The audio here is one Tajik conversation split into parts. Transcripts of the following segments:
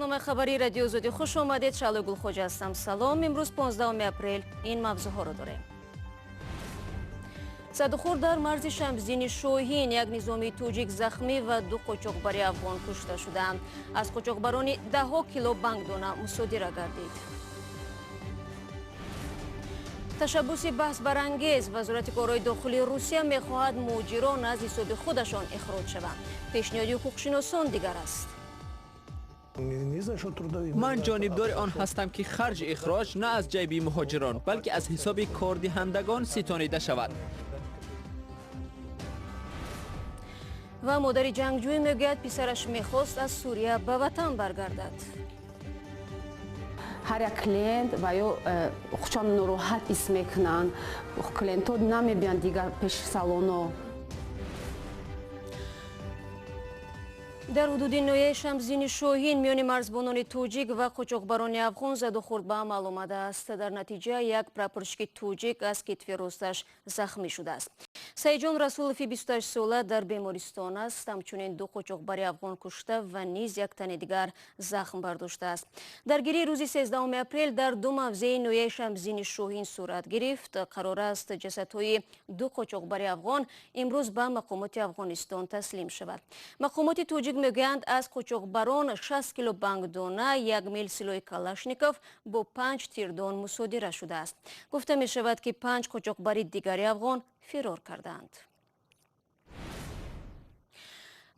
برنامه خبری رادیو озодӣ خوش آمدید. شعله گلخوجه هستم. سلام. امروز 15 اپریل این موضوعها رو داریم. задӯхӯрд дар марзи шамсдини шоҳин як низоми тоҷик захмӣ ва ду қочоқбари афғон кушта шуданд. аз қочоқбарони даҳо кило бангдона мусодира гардид. ташаббуси баҳсбарангез. вазорати корҳои дохилии русия мехоҳад муҳоҷирон аз ҳисоби худашон ихроҷ шаванд. пешниҳоди ҳуқуқшиносон дигар аст. من جانبدار آن هستم که خرج اخراج نه از جیب مهاجران بلکه از حساب کاردهندگان ستانیده شود. و مادری ҷангҷӯйи میگوید پسرش میخواست از سوریه به وطن برگردد. هر یک کلینت و یا خودشان ناراحت حس میکنن، کلینت ها نمیبین دیگر پیش سالونا. در حدود نویه شمسدینی شاهین میان مرزبانان توجیک و قاچاقبران افغان задӯхӯрд به عمل آمده است. در نتیجه یک پراپورشکی توجیک از کتف راستش زخمی شده است. سعیجان رسولوفی 28 ساله در بیمارستان است. همچنین دو قاچاقبری افغان کشته و نیز یک تن دیگر زخم برداشته است. درگیری روز 13 اپریل در دو موضع نویه شمسدینی شاهین صورت گرفت. قرار است جسدهای دو قاچاقبری افغان امروز به مقامات افغانستان تسلیم شود. مقامات توجیک میگویند از قاچاقبران 60 کیلو بانگدانه، 1 میل سلاح کلاشنیکوف با 5 تیردان مصادره شده است. گفته می شود که 5 قاچاقبری دیگری افغان فرار کردند.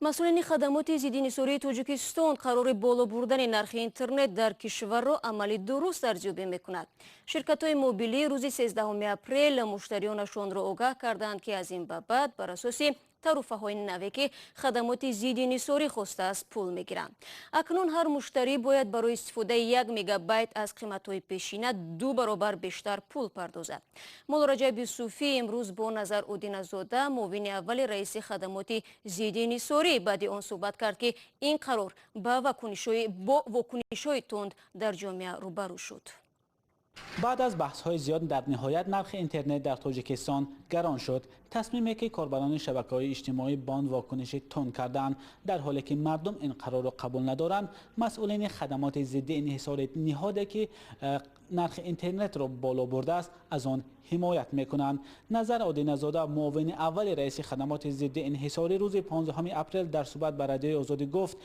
مسئولین خدمات ضدینصاری تاجیکستان قرار بالا بردن نرخ اینترنت در کشور را عملی درست ارزیابی میکند. شرکت‌های موبیلی روز 13 اپریل مشتریانشان را آگاه کردند که از این به بعد بر اساس تعرفه‌های نوی که خدمات ضدینصاری خواسته است پول میگیرند. اکنون هر مشتری باید برای استفاده 1 مگابایت از قیمت‌های پیشینه 2 برابر بیشتر پول پردازد. مولا رجب یوسفی امروز با نظرالدین زاده معاون اول رئیس خدمات ضدینصاری بعد آن صحبت کرد که این قرار با واکنش‌های تند در جامعه روبرو شد. بعد از بحث‌های زیاد در نهایت نرخ اینترنت در تاجیکستان گران شد. تصمیمی که کاربران شبکه‌های اجتماعی با آن واکنش تند کردند در حالی که مردم این قرار را قبول ندارند، مسئولین خدمات ضد انحصار نهادی که نرخ اینترنت را بالا برده است از آن حمایت میکنند. نظرالدین زاده معاون اول رئیس خدمات ضد انحصاری روز 15 اپریل در صحبت با رادیو آزادی گفت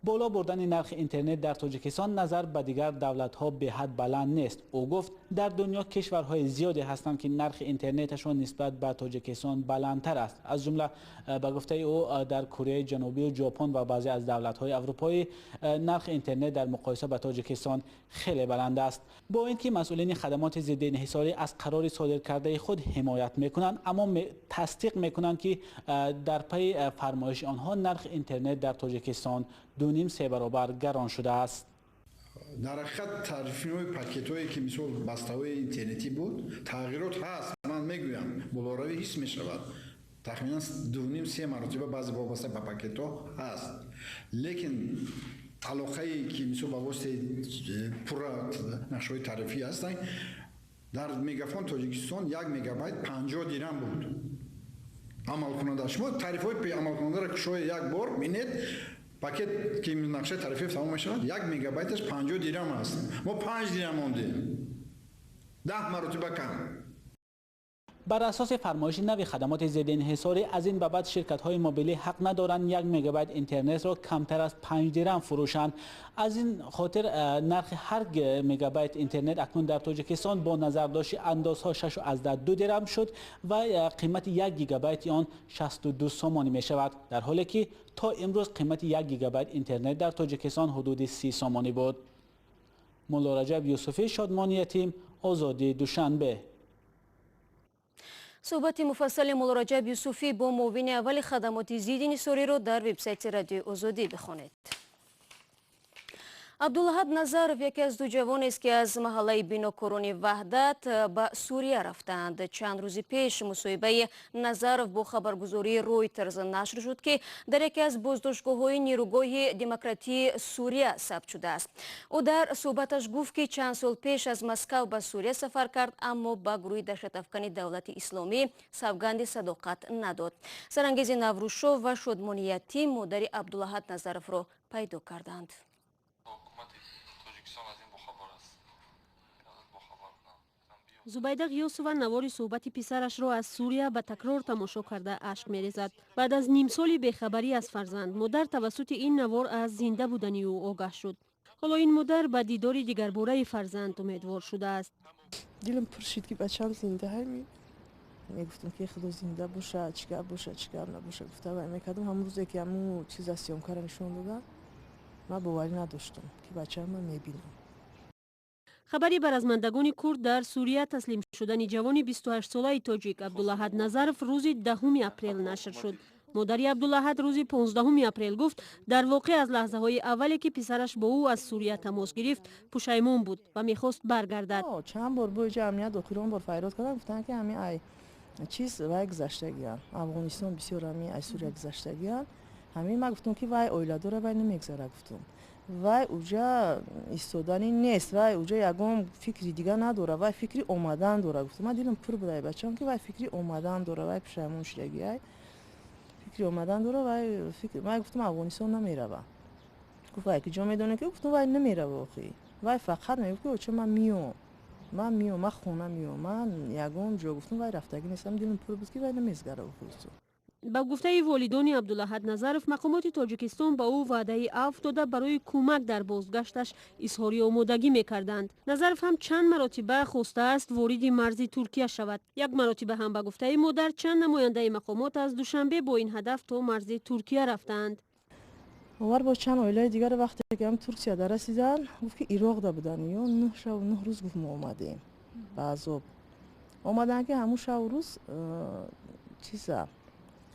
بالا بردن نرخ اینترنت در تاجیکستان نظر به دیگر دولت‌ها به حد بلند نیست. او گفت در دنیا کشورهای زیادی هستند که نرخ اینترنتشان نسبت به تاجیکستان بلندتر است. از جمله به گفته او در کره جنوبی و ژاپن و بعضی از دولت‌های اروپایی نرخ اینترنت در مقایسه با تاجیکستان خیلی بلند است. با اینکه مسئولین خدمات ضد انحصاری از قرار صادر کرده خود حمایت میکنند، اما تصدیق میکنند که در پی فرمایش آنها نرخ اینترنت در تاجیکستان 2.5-3 برابر گران شده است. در حقیقت تعرفه‌های پاکت‌هایی که مثل بسته‌های اینترنتی بود تغییرات هست. من میگویم болоравии حس میشود. تقریبا 2.5-3 مرتبه بعضی وابسته به پاکت‌ها هست. لیکن علاقه‌ای که مثل با واسطه پر نقشه‌های تعرفی هستند در مگافون تاجیکستان 1 مگابایت 50 درهم بود. عمل کننده شما تعرفه‌های پی عمل کننده را شما یک بار ببینید پاکت که نقشه تعرفه تمام میشود 1 مگابایتش 50 درهم است. ما 5 درهم موندیم. 10 مرتبه کم. بر اساس فرمایش نوی خدمات ضد انحصاری از این به بعد شرکت‌های موبیلی حق ندارند 1 مگابایت اینترنت را کمتر از 5 درهم فروشند. از این خاطر نرخ هر مگابایت اینترنت اکنون در تاجیکستان با نظر داشت اندازها 6.2 درهم شد و قیمت 1 گیگابایت آن 62 سومانی می شود، در حالی که تا امروز قیمت 1 گیگابایت اینترنت در تاجیکستان حدود 30 سومانی بود. مولا رجب یوسفی، شادمانی یتیم، آزادی، دوشنبه. صحبت مفصل مولا رجب یوسفی با معاون اول خدمات ضدینصاری را در وبسایت رادیو آزادی بخوانید. عبدالحد نظرов یکی از دو جوان است که از محله بیناکاران وحدت به سوریه رفتند. چند روز پیش مصاحبه نظرов با خبرگزاری رویترز نشر شد که در یکی از بازداشتگاه‌های نیروگاه دموکراتی سوریه ثبت شده است. او در صحبتش گفت که چند سال پیش از مسکو به سوریه سفر کرد، اما به گروه دهشت‌افکن دولت اسلامی سوگند صداقت نداد. سرانگیز نوروزشاه و شادمانیتی مادری عبدالحد نظرов را پیدا کردند. зубайда ғиёсова навори суҳбати писарашро аз Сурия ба такрор тамошо карда ашк мерезад. Баъд аз ним соли бехабарӣ аз фарзанд, модар тавассути ин навор аз зинда будани ӯ огаҳ шуд. ҳоло ин модар ба дидори дигарбораи фарзанд умедвор шудааст. дилам пур шид ки бачаам зинда ҳами мегуфтам ки худо зинда боша, чикар набоша. гуфта вай мекардам. ҳамон рӯзе ки ҳамун чиза сёмкара нишон додам, ман боварӣ надоштам ки бачаам ман мебинам. хабари ба размандагони курд дар Сурия таслим шудани ҷавони 28-солаи тоҷик Абдуллаҳад Назаров рӯзи 10 апрел нашр шуд. модари Абдуллаҳад рӯзи 15 апрел гуфт дар воқеъ аз лаҳзаҳои аввале ки писараш бо ӯ аз Сурия тамос гирифт пушаймон буд ва мехост баргардад. чанд бор боҷа амният охирон бор файрод кардам, гуфтанд ки ҳамин ай чиз вай гузаштагиян Афғонистон бисёр ҳамин ай Сурия гузаштагиян. ҳамин ман гуфтам ки вай оила дора, вай намегзара. гуфтам вай уҷа истодани нест, вай уҷа ягон фикри дига надора, вай фикри омадан дора. гуфтам ман дилам пур будай бачаам ки вай фикри омадан дора, вай пушаймон шудагиай фикри омадан дора. вай гуфтам Афғонистон намерава. гуфт вай киҷо медонӣ ки? гуфтам вай намерава. охи вай фақат мегуфт ки оча ман миём, ман хона миём, ман ягон ҷо. гуфтам вай рафтагӣ нестам. дилам пур буд ки вай намезгара. охи ба гуфтаи волидони Абдуллаҳад Назаров, мақомоти Тоҷикистон ба ӯ ваъдаи афв дода барои кӯмак дар бозгашташ изҳори омодагӣ мекарданд. Назаров ҳам чанд маротиба хостааст вориди марзи Туркия шавад. Як маротиба ҳам ба гуфтаи модар чанд намояндаи мақомот аз Душанбе бо ин ҳадаф то марзи Туркия рафтанд. овар бо чанд оилаи дигар вақте ки ҳам Туркия расидан, гуфт ки Ироқда будан ё 9 шав 9 рӯз гуфт мо омадем ба азоб. омадан ки ҳамун шаву рӯз чиза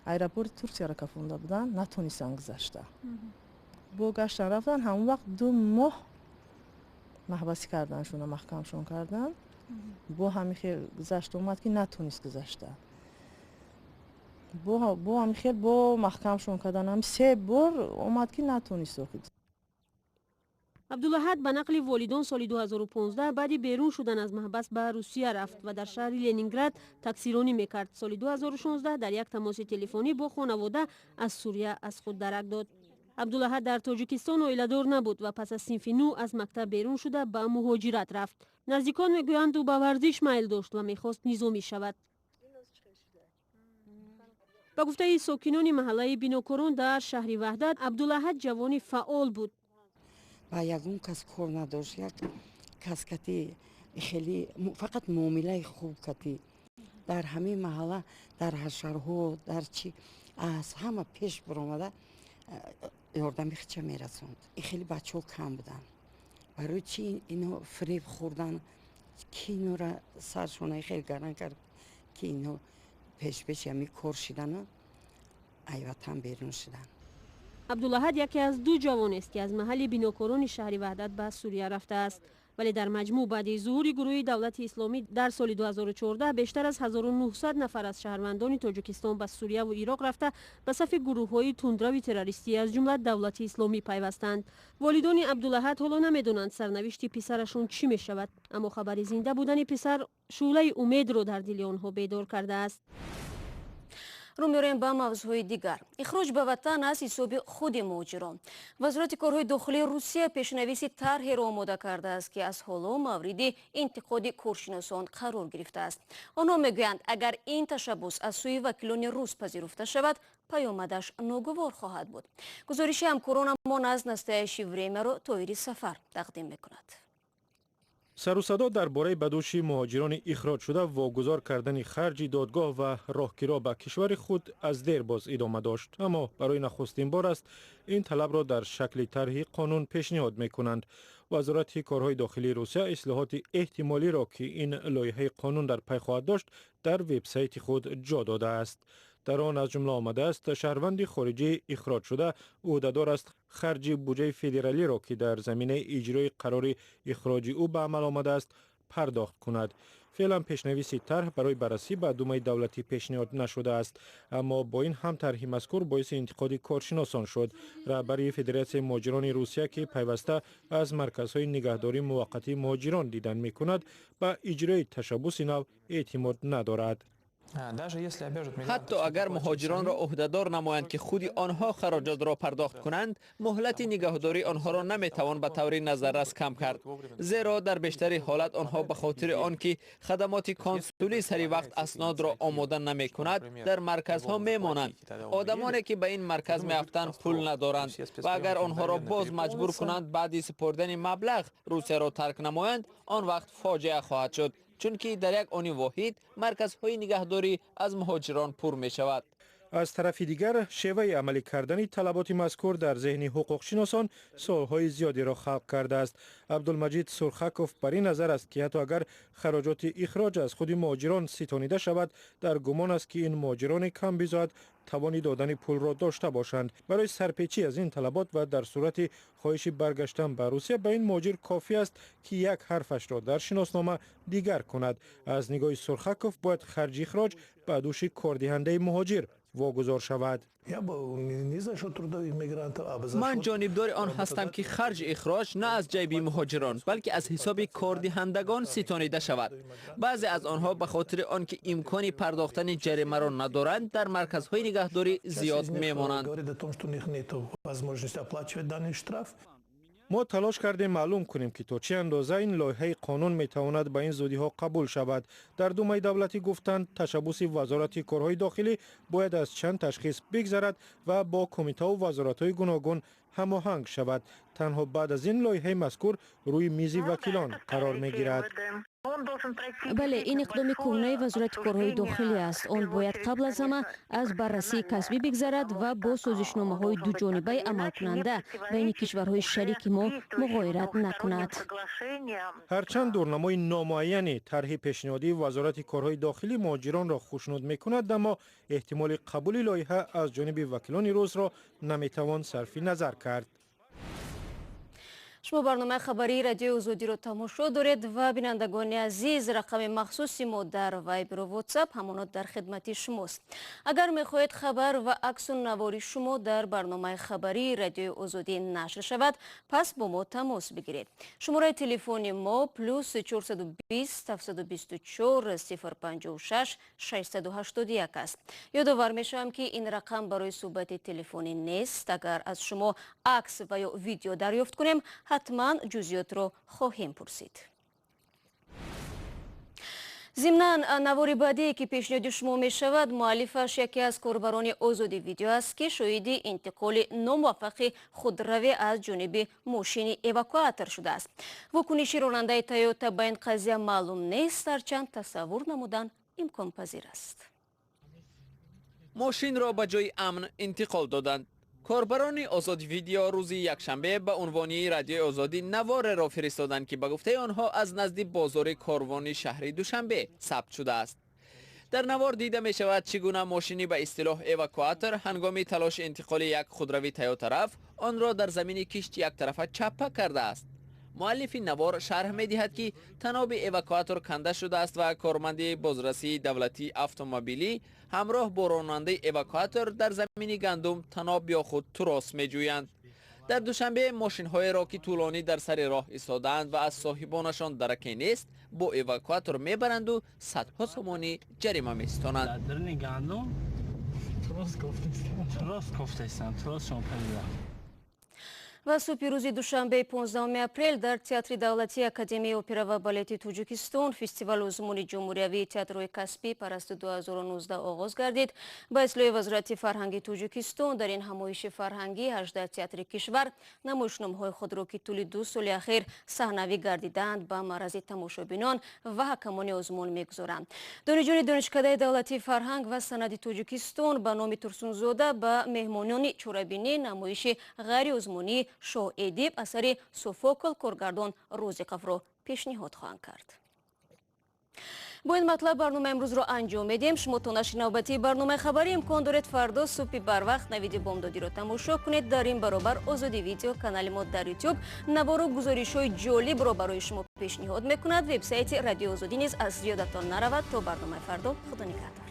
аэропорти Туркияро кафонда будан, натонистанд гузашта. бо гаштан рафтан, ҳамон вақт 2 моҳ маҳбасӣ карданшона, маҳкамшон кардан. бо ҳамин хел гузашт омад ки натонист гузашта. бо ҳамин хел бо маҳкамшон кардан ҳам 3 бор омад ки натонист. Абдуллаҳад ба нақли волидон соли 2015 баъди берун шудан аз маҳбас ба Русия рафт ва дар шаҳри Ленинград таксиронӣ мекард. соли 2016 дар як тамоси телефонӣ бо хонавода аз Сурия аз худ дарак дод. Абдуллаҳад дар Тоҷикистон оиладор набуд ва пас аз синфи 9 аз мактаб берун шуда ба муҳоҷират рафт. наздикон мегӯянд ӯ ба варзиш майл дошт ва мехост низомӣ шавад. ба гуфтаи сокинони маҳаллаи бинокорон дар шаҳри Ваҳдат, Абдуллаҳад ҷавони фаъол буд. ба ягон кас кор надошт. як кас кати хеле фақат муомилаи хуб кати дар ҳамин маҳалла, дар ҳашарҳо, дар чи аз ҳама пеш баромада ёрдами хича мерасонд. хеле бачаҳо кам буданд. барои чи ино фиреб хӯрдан ки инора саршона хеле гаран кард ки ино пеш ҳами кор шидану ай ватан берун шиданд. Абдуллаҳад яке аз 2 ҷавонест ки аз маҳалли бинокорони шаҳри Ваҳдат ба Сурия рафтааст. вале дар маҷмӯъ баъди зуҳури гурӯҳи давлати исломӣ дар соли 2014 бештар аз 1900 нафар аз шаҳрвандони Тоҷикистон ба Сурияву Ироқ рафта ба сафи гурӯҳҳои тундрави террористӣ аз ҷумла давлати исломӣ пайвастанд. волидони Абдуллаҳад ҳоло намедонанд сарнавишти писарашон чӣ мешавад, аммо хабари зинда будани писар шӯълаи умедро дар дили онҳо бедор кардааст. рӯ меорем ба мавзӯи дигар. ихроҷ ба ватан аз ҳисоби худи муҳоҷирон. вазорати корҳои дохилии Русия пешнависи тарҳеро омода кардааст ки аз ҳоло мавриди интиқоди коршиносон қарор гирифтааст. онҳо мегӯянд агар ин ташаббус аз сӯи вакилони рус пазируфта шавад, паёмадаш ногувор хоҳад буд. гузориши ҳамкоронамон аз настоящи времяро Тоири Сафар тақдим мекунад. сарусадо дар бораи бадӯши муҳоҷирони ихроҷ шуда вогузор кардани харҷи додгоҳ ва роҳгиро ба кишвари худ аз дер боз идома дошт. аммо барои нахустин бор аст ин талабро дар шакли тарҳи қонун пешниҳод мекунанд. вазорати корҳои дохилии Русия ислоҳоти эҳтимолиро ки ин лоиҳаи қонун дар пай хоҳад дошт дар вебсайти худ ҷо додааст. дар он аз ҷумла омадааст шаҳрванди хориҷӣ ихроҷ шуда ӯҳдадор аст харҷи буҷаи федералиро ки дар заминаи иҷрои қарори ихроҷи ӯ ба амал омадааст пардохт кунад. феълан пешнависи тарҳ барои баррасӣ ба думаи давлатӣ пешниҳод нашудааст, аммо бо ин ҳам тарҳи мазкур боиси интиқоди коршиносон шуд. раҳбари Федератсияи муҳоҷирони Русия ки пайваста аз марказҳои нигаҳдории муваққатии муҳоҷирон дидан мекунад, ба иҷрои ташаббуси нав эътимод надорад. حتی اگر مهاجران را عهدهدار نمایند که خودی آنها خراجات را پرداخت کنند، مهلت نگهداری آنها را نمیتوان به طور نظررس کم کرد، زیرا در بیشتر حالت آنها به خاطر آنکه خدمات کنسولی سری وقت اسناد را آماده نمی کند در مرکزها میمانند. آدمانی که به این مرکز میافتند پول ندارند و اگر آنها را باز مجبور کنند بعد سپردن مبلغ روسیه را ترک نمایند، آن وقت فاجعه خواهد شد، چون که در یک آن واحد مرکزهای نگهداری از مهاجران پر می شود. از طرف دیگر شیوه عملی کردن طلبات مذکور در ذهن حقوقشناسان سوالهای زیادی را خلق کرده است. عبدالمجید سرخکوف بر این نظر است که حتی اگر خراجات اخراج از خود مهاجران ستانیده شود، در گمان است که این مهاجران کم بزاد توانی دادن پول را داشته باشند. برای سرپیچی از این طلبات و در صورت خواهش برگشتن به روسیه به این مهاجر کافی است که یک حرفش را در شناسنامه دیگر کند. از نگاه سرخکوف باید خرج اخراج به دوش کاردهنده مهاجر واگذار شود. من جانبدار آن هستم که خرج اخراج نه از جیب مهاجران بلکه از حساب کاردهندگان ستانیده شود. بعضی از آنها به خاطر آنکه امکان پرداختن جریمه را ندارند در مرکزهای نگهداری زیاد میمانند. ما تلاش کردیم معلوم کنیم که تا چه اندازه این لایحه قانون میتواند به این زودی ها قبول شود. در دومه دولتی گفتند تشبث وزارت کارهای داخلی باید از چند تشخیص بگذرد و با کمیته و وزارت‌های گوناگون هماهنگ شود. تنها بعد از این لایحه مذکور روی میز وکیلان قرار میگیرد. بله، این اقدام کهنه وزارت کارهای داخلی است. آن باید قبل از همه از بررسی کسبی بگذرد و با سازشنامه‌های دو جانبه عمل کننده بین کشورهای شریک ما مغایرت نکند. هرچند دورنمای نامعینی طرح پشنیهادی وزارت کارهای داخلی مهاجران را خوشنود میکند، اما احتمال قبول لایحه از جانب وکیلان روز را نمیتوان صرف نظر کرد. شما برنامه خبری رادیو آزادی رو تماشا دارید و بینندگان عزیز، رقم مخصوصی ما در وایبر و واتساپ همانات در خدمت شماست. اگر میخواهید خبر و عکس و نواری شما در برنامه خبری رادیو آزادی نشر شود، پس با ما تماس بگیرید. شماره تلفن ما +420 724 056 681 است. یادآور میشم که این رقم برای صحبت تلفنی نیست. اگر از شما عکس و یا ویدیو دریافت کنیم، حتما جزئیات رو خواهیم پرسید. ضمناً نوار بعدی که پیشنهاد شما می شود، مؤلفش یکی از کاربران آزادی ویدیو است که شاهد انتقال ناموفق خودروی از جانب ماشین اواکواتور شده است. واکنش راننده تویوتا به این قضیه معلوم نیست، هرچند تصور نمودن امکان پذیر است. ماشین را به جای امن انتقال دادند. کاربران آزادی ویدیو روز یکشنبه به عنوان رادیو آزادی نوار را فرستادند که به گفته آنها از نزد بازار کاروانی شهر دوشنبه ثبت شده است. در نوار دیده می شود چگونه ماشینی به اصطلاح اواکواتور هنگام تلاش انتقال یک خودروی تویوتا رفت آن را در زمین کشت یک طرفه چپه کرده است. مؤلف نوار شرح می دهد که تناب اواکواتور کنده شده است و کارمند بازرسی دولتی اتومبیلی همراه با راننده اواکواتور در زمین گندم تناب یا خود تراس می جویند. در دوشنبه ماشین های را که طولانی در سر راه ایستادند و از صاحبانشان درکی نیست با اواکواتور می برند و صدها سومانی جریمه می ستانند. در گندم تراس گفتستم تراس شما و صبح روز دوشنبه 15 اپریل در تئاتر دولتی اکادمی اپرا و بالت توجیکستان فستیوال ازمون جمهوریوی تئاترهای کسبی پرست 2019 آغاز گردید. با اصلاح وزارت فرهنگی توجیکستان در این همایش فرهنگی 18 تئاتر کشور نمایشنامه‌های خود را که طول 2 سال اخیر صحنوی گردیدند به معرض تماشابینان و حکمان ازمون میگذارند. دانشجوی دانشکده دولتی فرهنگ و سند توجیکستان به نام ترسونزاده به مهمانان چورابینی نمایش غیر ازمونی شو ادیب اثر سوفوکل کارگردان روزقف را پیشنهاد خواهند کرد. با این مطلب برنامه امروز را انجام میدیم. شما تا نشر نوبتی برنامه خبری امکان دارید فردا صبح بر وقت نوید بامدادی را تماشا کنید. در این برابر آزادی ویدیو کانال ما در یوتیوب نوار و گزارش‌های جالب را برای شما پیشنهاد میکند. وبسایت رادیو آزادی نیز از یادتان نرود. تا برنامه فردا، خدا نگهدار.